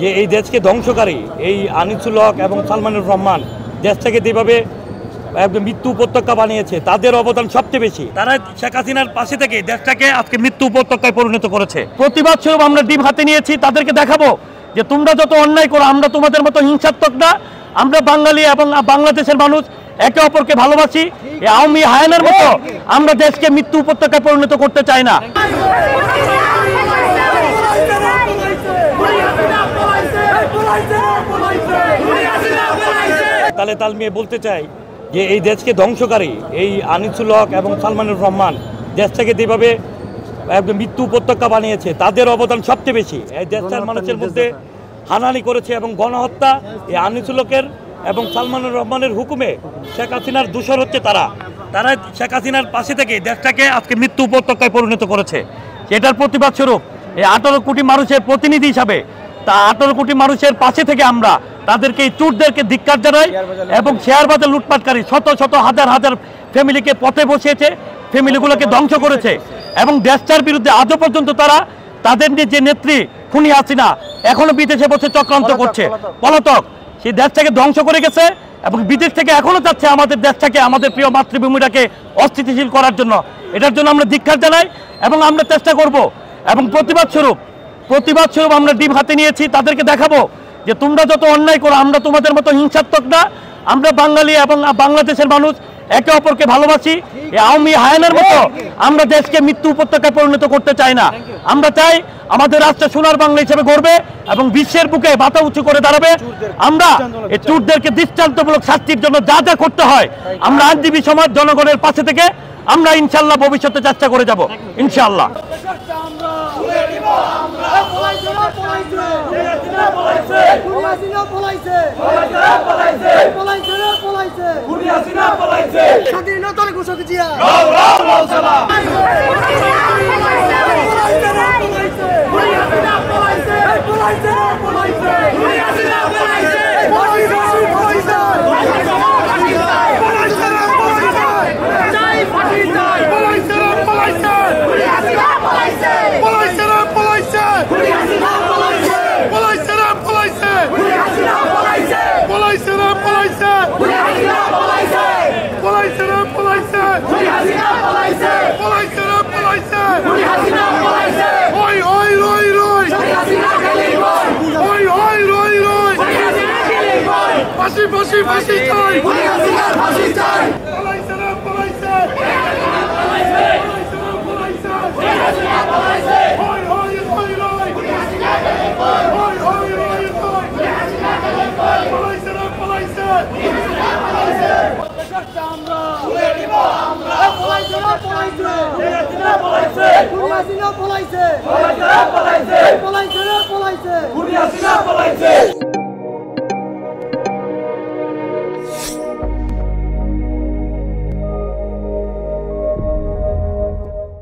যে এই দেশকে ধ্বংসকারী এই আনিসুল হক এবং সালমানুর রহমান দেশটাকে যেভাবে একদম মৃত্যু উপত্যকা বানিয়েছে, তাদের অবদান সবচেয়ে বেশি। তারা শেখ হাসিনার পাশে থেকে দেশটাকে আজকে মৃত্যু উপত্যকায় পরিণত করেছে। প্রতিবাদ স্বরূপ আমরা ডিম হাতে নিয়েছি, তাদেরকে দেখাবো যে তোমরা যত অন্যায় করো, আমরা তোমাদের মতো হিংসাত্মক না। আমরা বাঙালি এবং বাংলাদেশের মানুষ একে অপরকে ভালোবাসি। এই আওয়ামী হায়ানার মতো আমরা দেশকে মৃত্যু উপত্যকায় পরিণত করতে চাই না। তালে তাল মিয়ে বলতে চাই যে এই দেশকে ধ্বংসকারী এই আনিসুল হক এবং সালমানুর রহমান দেশটাকে যেভাবে একদম মৃত্যু উপত্যকা বানিয়েছে, তাদের অবদান সবচেয়ে বেশি। এই দেশটার মানুষের মধ্যে হানাহানি করেছে এবং গণহত্যা এই আনিসুল হকের এবং সালমানুর রহমানের হুকুমে শেখ হাসিনার দূষর হচ্ছে। তারা শেখ হাসিনার পাশে থেকে দেশটাকে আজকে মৃত্যু উপত্যকায় পরিণত করেছে। এটার প্রতিবাদ স্বরূপ এই 18 কোটি মানুষের প্রতিনিধি হিসাবে 18 কোটি মানুষের পাশে থেকে আমরা তাদেরকে এই চোরদেরকে ধিক্কার জানাই এবং শেয়ার বাজার লুটপাটকারী শত শত হাজার হাজার ফ্যামিলিকে পথে বসিয়েছে, ফ্যামিলিগুলোকে ধ্বংস করেছে এবং দেশটার বিরুদ্ধে আজও পর্যন্ত তারা তাদের যে নেত্রী খুনি হাসিনা এখনো বিদেশে বসে চক্রান্ত করছে, পলাতক। সেই দেশটাকে ধ্বংস করে গেছে এবং বিদেশ থেকে এখনো যাচ্ছে আমাদের দেশটাকে, আমাদের প্রিয় মাতৃভূমিটাকে অস্থিতিশীল করার জন্য। এটার জন্য আমরা ধিক্কার জানাই এবং আমরা চেষ্টা করব এবং প্রতিবাদ স্বরূপ আমরা ডিম হাতে নিয়েছি, তাদেরকে দেখাবো যে তোমরা যত অন্যায় করো, আমরা তোমাদের মতো হিংসাত্মক না। আমরা বাঙালি এবং বাংলাদেশের মানুষ একে অপরকে ভালোবাসি। এই আওয়ামী হায়ানার মতো আমরা দেশকে মৃত্যু উপত্যকায় পরিণত করতে চাই না। আমরা চাই আমাদের রাষ্ট্র সোনার বাংলা হিসেবে গড়বে এবং বিশ্বের বুকে মাথা উঁচু করে দাঁড়াবে। আমরা এই চোরদেরকে দৃষ্টান্তমূলক শাস্তির জন্য যা যা করতে হয় আমরা আইনজীবী সমাজ জনগণের পাশে থেকে আমরা ইনশাল্লাহ ভবিষ্যতে চেষ্টা করে যাব ইনশাল্লাহ। স্বাধীনতার ঘোষক জিয়া